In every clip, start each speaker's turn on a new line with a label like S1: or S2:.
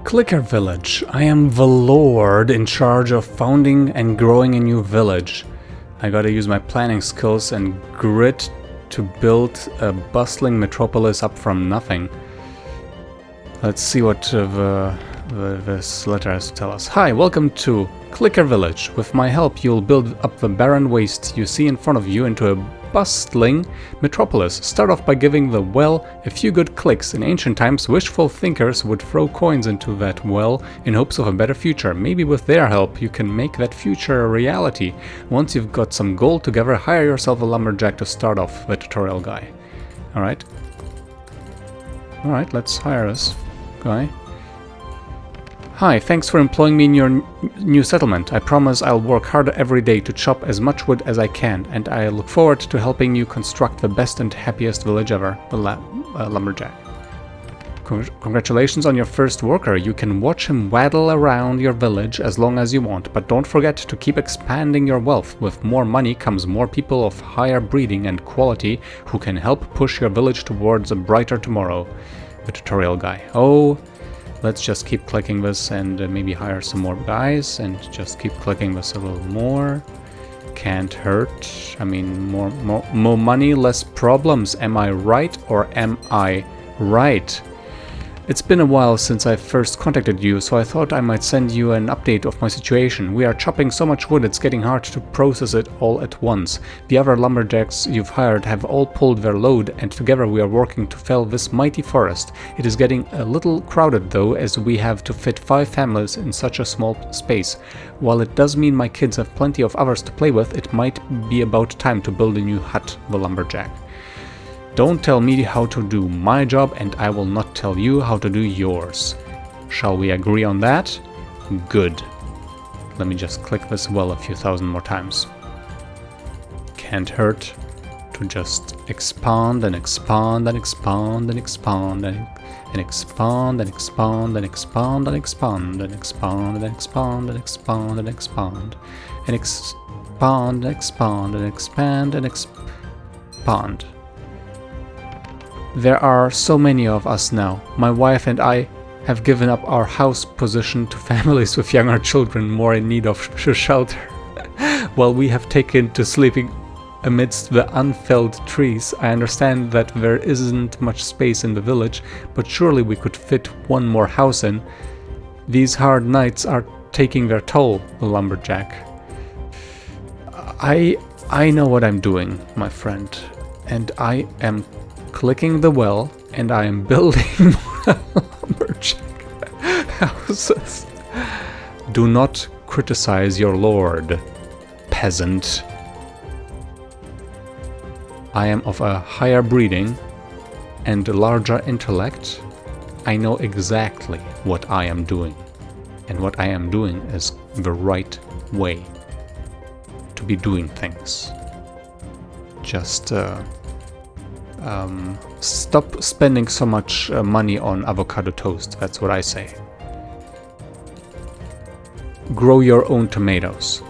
S1: Clicker Village. I am the lord in charge of founding and growing a new village. I gotta use my planning skills and grit to build a bustling metropolis up from nothing. Let's see what this letter has to tell us. Hi, welcome to Clicker Village. With my help, you'll build up the barren waste you see in front of you into a bustling metropolis. Start off by giving the well a few good clicks. In ancient times, wishful thinkers would throw coins into that well in hopes of a better future. Maybe with their help, you can make that future a reality. Once you've got some gold together, hire yourself a lumberjack to start off the tutorial guy. Alright, let's hire this guy. Hi, thanks for employing me in your new settlement. I promise I'll work hard every day to chop as much wood as I can, and I look forward to helping you construct the best and happiest village ever, the lumberjack. Congratulations on your first worker. You can watch him waddle around your village as long as you want, but don't forget to keep expanding your wealth. With more money comes more people of higher breeding and quality who can help push your village towards a brighter tomorrow. The tutorial guy. Oh, let's just keep clicking this and maybe hire some more guys and just keep clicking this a little more. Can't hurt. I mean, more money, less problems. Am I right or am I right? It's been a while since I first contacted you, so I thought I might send you an update of my situation. We are chopping so much wood it's getting hard to process it all at once. The other lumberjacks you've hired have all pulled their load, and together we are working to fell this mighty forest. It is getting a little crowded though, as we have to fit 5 families in such a small space. While it does mean my kids have plenty of others to play with, it might be about time to build a new hut, the lumberjack. Don't tell me how to do my job, and I will not tell you how to do yours. Shall we agree on that? Good. Let me just click this well a few thousand more times. Can't hurt to just expand and expand and expand and expand and expand and expand and expand and expand and expand and expand and expand and expand and expand and expand and expand and expand. There are so many of us now. My wife and I have given up our house position to families with younger children more in need of shelter, while we have taken to sleeping amidst the unfelled trees. I understand that there isn't much space in the village, but surely we could fit one more house in. These hard nights are taking their toll, the lumberjack. I know what I'm doing, my friend, and I am clicking the well, and I am building more lumberjack houses. Do not criticize your lord, peasant. I am of a higher breeding and a larger intellect. I know exactly what I am doing, and what I am doing is the right way to be doing things. Just stop spending so much money on avocado toast, that's what I say. Grow your own tomatoes.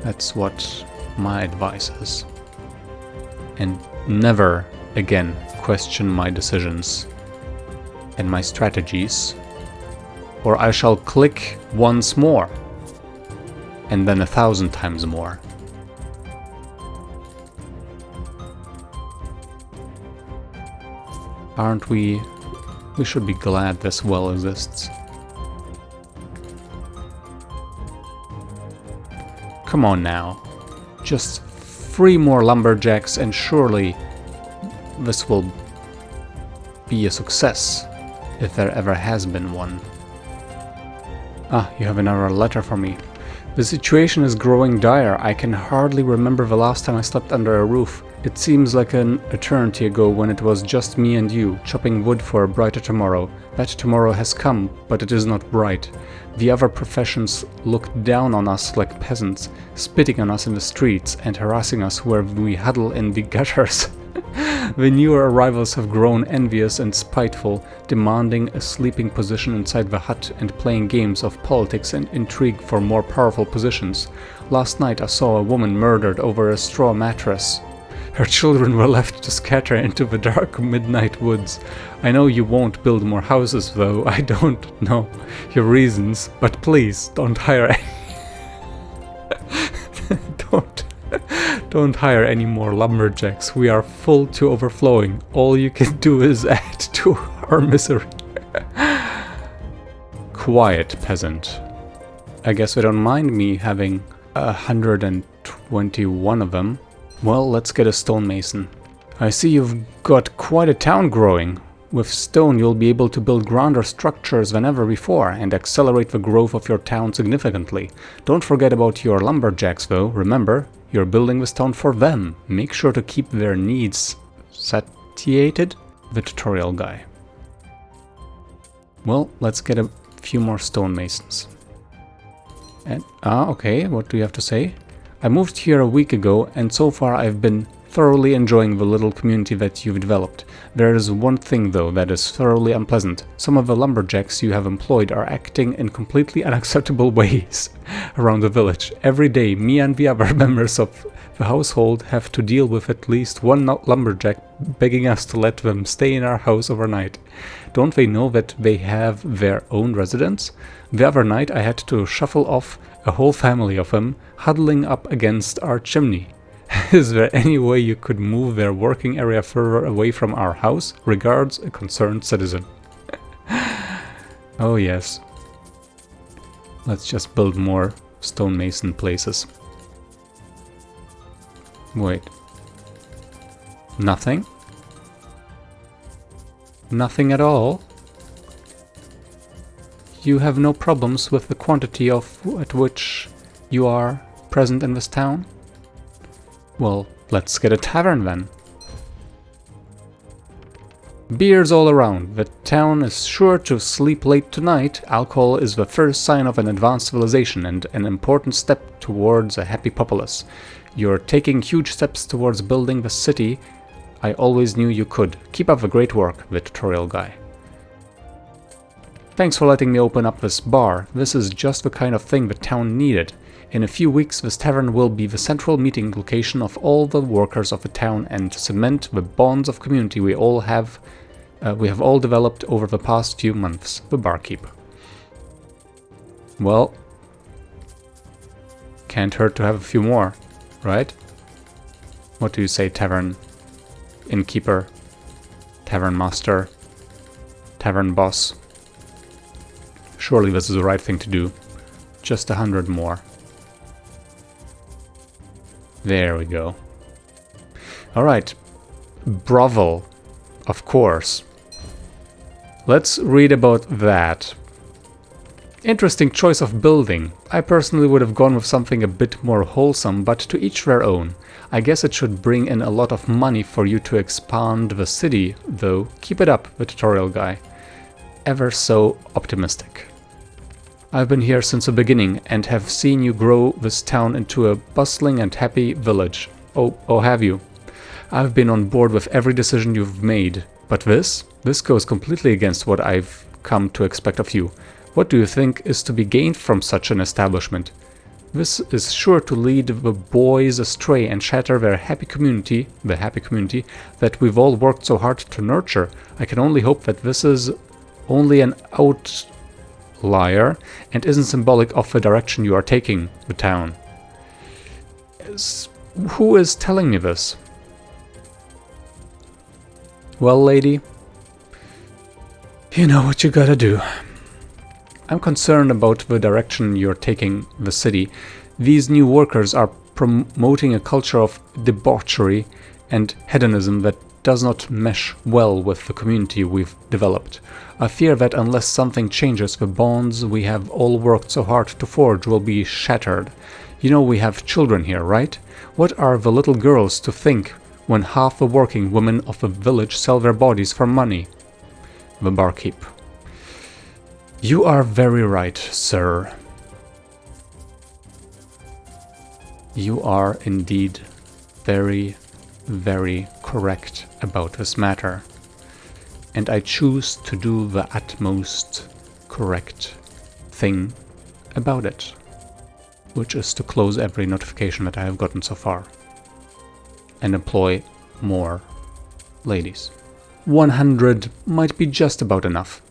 S1: That's what my advice is. And never again question my decisions and my strategies, or I shall click once more, and then 1,000 times more. Aren't we? We should be glad this well exists. Come on now. Just 3 more lumberjacks and surely this will be a success, if there ever has been one. Ah, you have another letter for me. The situation is growing dire. I can hardly remember the last time I slept under a roof. It seems like an eternity ago when it was just me and you, chopping wood for a brighter tomorrow. That tomorrow has come, but it is not bright. The other professions look down on us like peasants, spitting on us in the streets and harassing us where we huddle in the gutters. The newer arrivals have grown envious and spiteful, demanding a sleeping position inside the hut and playing games of politics and intrigue for more powerful positions. Last night I saw a woman murdered over a straw mattress. Her children were left to scatter into the dark midnight woods. I know you won't build more houses, though. I don't know your reasons, but please don't hire don't hire any more lumberjacks. We are full to overflowing. All you can do is add to our misery. Quiet, peasant. I guess we don't mind me having 121 of them. Well, let's get a stonemason. I see you've got quite a town growing. With stone, you'll be able to build grander structures than ever before and accelerate the growth of your town significantly. Don't forget about your lumberjacks, though. Remember, you're building this town for them. Make sure to keep their needs satiated. The tutorial guy. Well, let's get a few more stonemasons. And okay, what do you have to say? I moved here a week ago, and so far I've been thoroughly enjoying the little community that you've developed. There is one thing, though, that is thoroughly unpleasant. Some of the lumberjacks you have employed are acting in completely unacceptable ways around the village. Every day, me and the other members of the household have to deal with at least one lumberjack begging us to let them stay in our house overnight. Don't they know that they have their own residence? The other night I had to shuffle off a whole family of them huddling up against our chimney. Is there any way you could move their working area further away from our house? Regards, a concerned citizen. Oh yes. Let's just build more stonemason places. Wait. Nothing? Nothing at all? You have no problems with the quantity at which you are present in this town? Well, let's get a tavern then. Beers all around. The town is sure to sleep late tonight. Alcohol is the first sign of an advanced civilization and an important step towards a happy populace. You're taking huge steps towards building the city. I always knew you could. Keep up the great work, the tutorial guy. Thanks for letting me open up this bar. This is just the kind of thing the town needed. In a few weeks, this tavern will be the central meeting location of all the workers of the town and cement the bonds of community we have all developed over the past few months. The barkeep. Well, can't hurt to have a few more, right? What do you say, tavern innkeeper, tavern master, tavern boss? Surely this is the right thing to do. Just 100 more. There we go. Alright. Brothel. Of course. Let's read about that. Interesting choice of building. I personally would have gone with something a bit more wholesome, but to each their own. I guess it should bring in a lot of money for you to expand the city, though. Keep it up, the tutorial guy. Ever so optimistic. I've been here since the beginning and have seen you grow this town into a bustling and happy village. Oh, have you? I've been on board with every decision you've made, but this goes completely against what I've come to expect of you. What do you think is to be gained from such an establishment? This is sure to lead the boys astray and shatter their happy community, the happy community that we've all worked so hard to nurture. I can only hope that this is only an outlier and isn't symbolic of the direction you are taking the town. Who is telling me this? Well, lady, you know what you gotta do. I'm concerned about the direction you're taking the city. These new workers are promoting a culture of debauchery and hedonism that does not mesh well with the community we've developed. I fear that unless something changes, the bonds we have all worked so hard to forge will be shattered. You know we have children here, right? What are the little girls to think when half the working women of the village sell their bodies for money? The barkeep. You are very right, sir. You are indeed very, very correct about this matter. And I choose to do the utmost correct thing about it, which is to close every notification that I have gotten so far. and employ more ladies. 100 might be just about enough.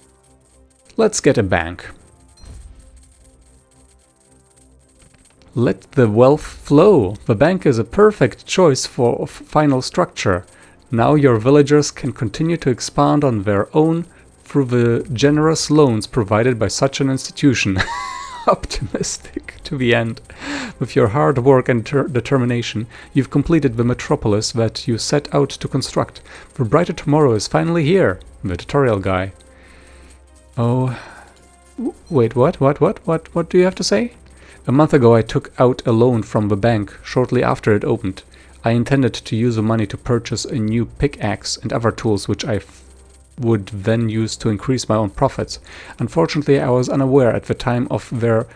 S1: Let's get a bank. Let the wealth flow. The bank is a perfect choice for final structure. Now your villagers can continue to expand on their own through the generous loans provided by such an institution. Optimistic to the end. With your hard work and determination, you've completed the metropolis that you set out to construct. The brighter tomorrow is finally here. The tutorial guy. Oh, wait, what do you have to say? A month ago I took out a loan from the bank shortly after it opened. I intended to use the money to purchase a new pickaxe and other tools which I would then use to increase my own profits. Unfortunately, I was unaware at the time of their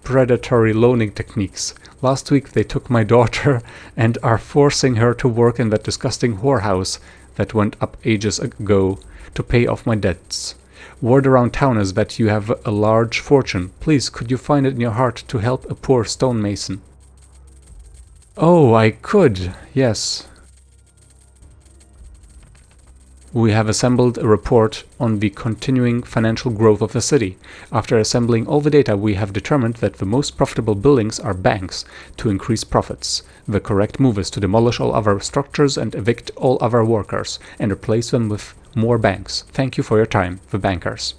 S1: predatory loaning techniques. Last week they took my daughter and are forcing her to work in that disgusting whorehouse that went up ages ago to pay off my debts. Word around town is that you have a large fortune. Please, could you find it in your heart to help a poor stonemason? Oh, I could, yes. We have assembled a report on the continuing financial growth of the city. After assembling all the data, we have determined that the most profitable buildings are banks to increase profits. The correct move is to demolish all other structures and evict all other workers and replace them with more banks. Thank you for your time, the bankers.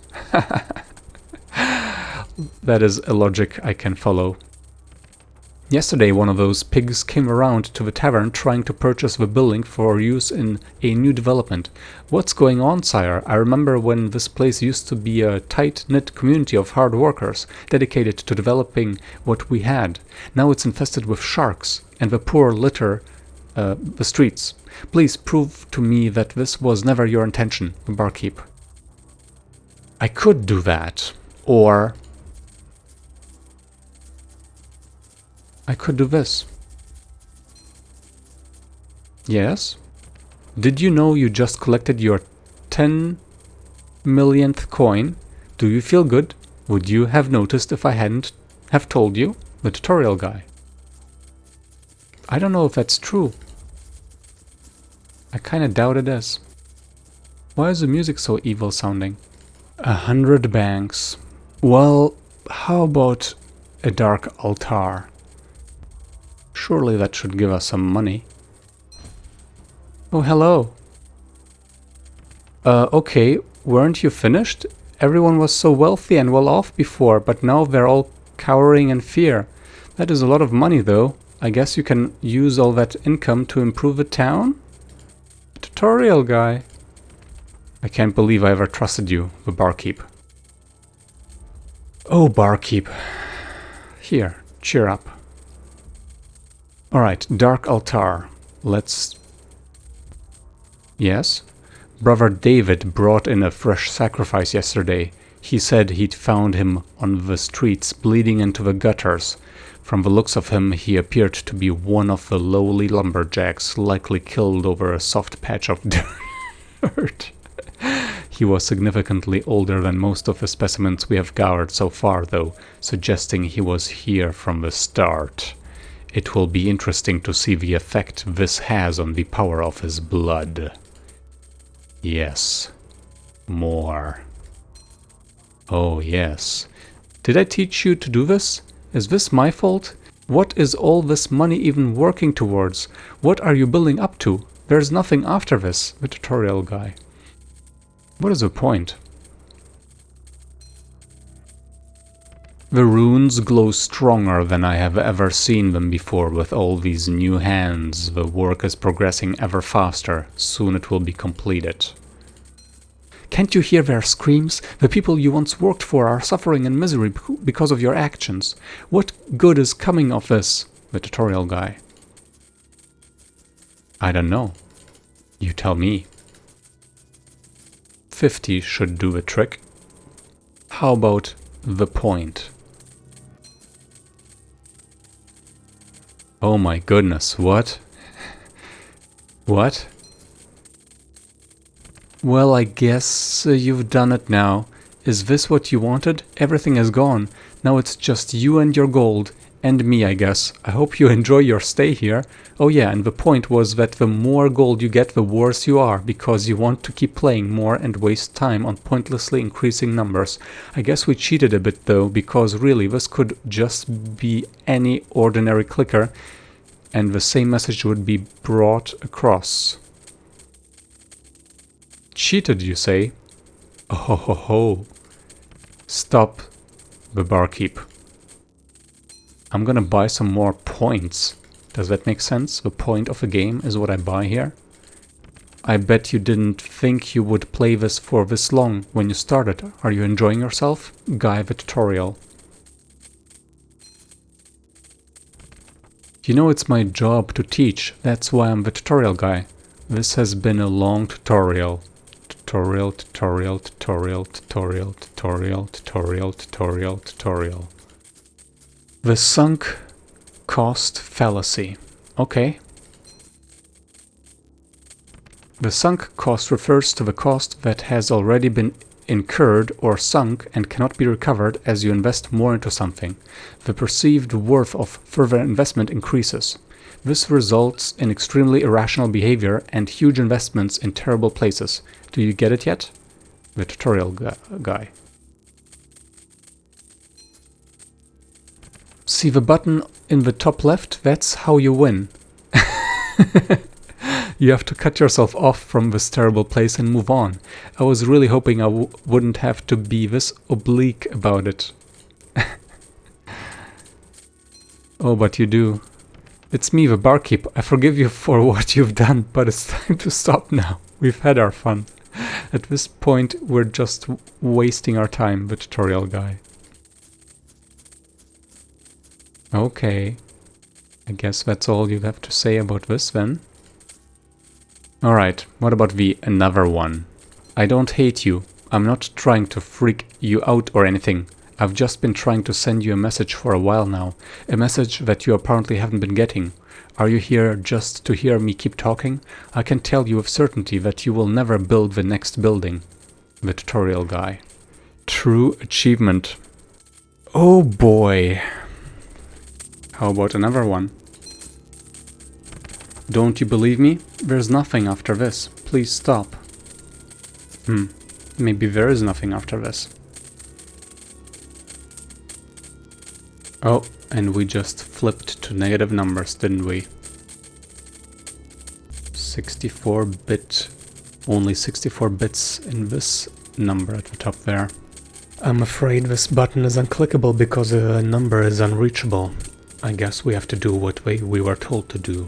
S1: That is a logic I can follow. Yesterday, one of those pigs came around to the tavern trying to purchase the building for use in a new development. What's going on, sire? I remember when this place used to be a tight-knit community of hard workers dedicated to developing what we had. Now it's infested with sharks, and the poor litter the streets. Please prove to me that this was never your intention, the barkeep. I could do that, or I could do this. Yes? Did you know you just collected your 10 millionth coin? Do you feel good? Would you have noticed if I hadn't have told you? The tutorial guy. I don't know if that's true. I kinda doubt it is. Why is the music so evil sounding? 100 banks. Well, how about a dark altar? Surely that should give us some money. Oh, hello. Okay, weren't you finished? Everyone was so wealthy and well off before, but now they're all cowering in fear. That is a lot of money, though. I guess you can use all that income to improve the town? Tutorial guy. I can't believe I ever trusted you, the barkeep. Oh, barkeep. Here, cheer up. Alright, Dark Altar. Let's... Yes? Brother David brought in a fresh sacrifice yesterday. He said he'd found him on the streets, bleeding into the gutters. From the looks of him, he appeared to be one of the lowly lumberjacks, likely killed over a soft patch of dirt. He was significantly older than most of the specimens we have gathered so far, though, suggesting he was here from the start. It will be interesting to see the effect this has on the power of his blood. Yes. More. Oh, yes. Did I teach you to do this? Is this my fault? What is all this money even working towards? What are you building up to? There's nothing after this, the tutorial guy. What is the point? The runes glow stronger than I have ever seen them before with all these new hands. The work is progressing ever faster. Soon it will be completed. Can't you hear their screams? The people you once worked for are suffering in misery because of your actions. What good is coming of this? The tutorial guy. I don't know. You tell me. 50 should do the trick. How about the point? Oh my goodness, what? What? Well, I guess you've done it now. Is this what you wanted? Everything is gone. Now it's just you and your gold. And me, I guess. I hope you enjoy your stay here. Oh yeah, and the point was that the more gold you get, the worse you are, because you want to keep playing more and waste time on pointlessly increasing numbers. I guess we cheated a bit though, because really this could just be any ordinary clicker, and the same message would be brought across. Cheated, you say? Oh ho ho ho. Stop the barkeep. I'm gonna buy some more points. Does that make sense? The point of the game is what I buy here. I bet you didn't think you would play this for this long when you started. Are you enjoying yourself? Guy the tutorial. You know, it's my job to teach. That's why I'm the tutorial guy. This has been a long tutorial. Tutorial, tutorial, tutorial, tutorial, tutorial, tutorial, tutorial, tutorial. The sunk cost fallacy. Okay. The sunk cost refers to the cost that has already been incurred or sunk and cannot be recovered as you invest more into something. The perceived worth of further investment increases. This results in extremely irrational behavior and huge investments in terrible places. Do you get it yet? The tutorial guy. See the button in the top left? That's how you win. You have to cut yourself off from this terrible place and move on. I was really hoping I wouldn't have to be this oblique about it. Oh, but you do. It's me, the barkeep. I forgive you for what you've done, but it's time to stop now. We've had our fun. At this point, we're just wasting our time, the tutorial guy. Okay. I guess that's all you have to say about this then. Alright, what about the another one? I don't hate you. I'm not trying to freak you out or anything. I've just been trying to send you a message for a while now. A message that you apparently haven't been getting. Are you here just to hear me keep talking? I can tell you with certainty that you will never build the next building. The tutorial guy. True achievement. Oh boy. How about another one? Don't you believe me? There's nothing after this. Please stop. Maybe there is nothing after this. Oh, and we just flipped to negative numbers, didn't we? 64-bit. Only 64 bits in this number at the top there. I'm afraid this button is unclickable because the number is unreachable. I guess we have to do what we were told to do.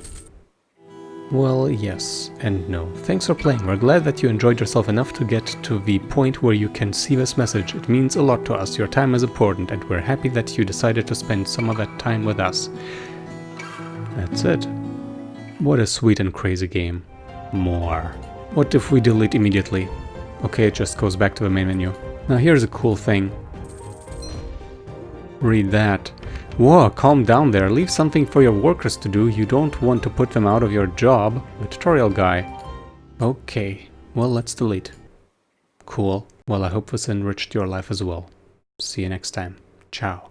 S1: Well, yes and no. Thanks for playing. We're glad that you enjoyed yourself enough to get to the point where you can see this message. It means a lot to us. Your time is important, and we're happy that you decided to spend some of that time with us. That's it. What a sweet and crazy game. More. What if we delete immediately? Okay, it just goes back to the main menu. Now here's a cool thing. Read that. Whoa, calm down there. Leave something for your workers to do. You don't want to put them out of your job. The tutorial guy. Okay, well, let's delete. Cool. Well, I hope this enriched your life as well. See you next time. Ciao.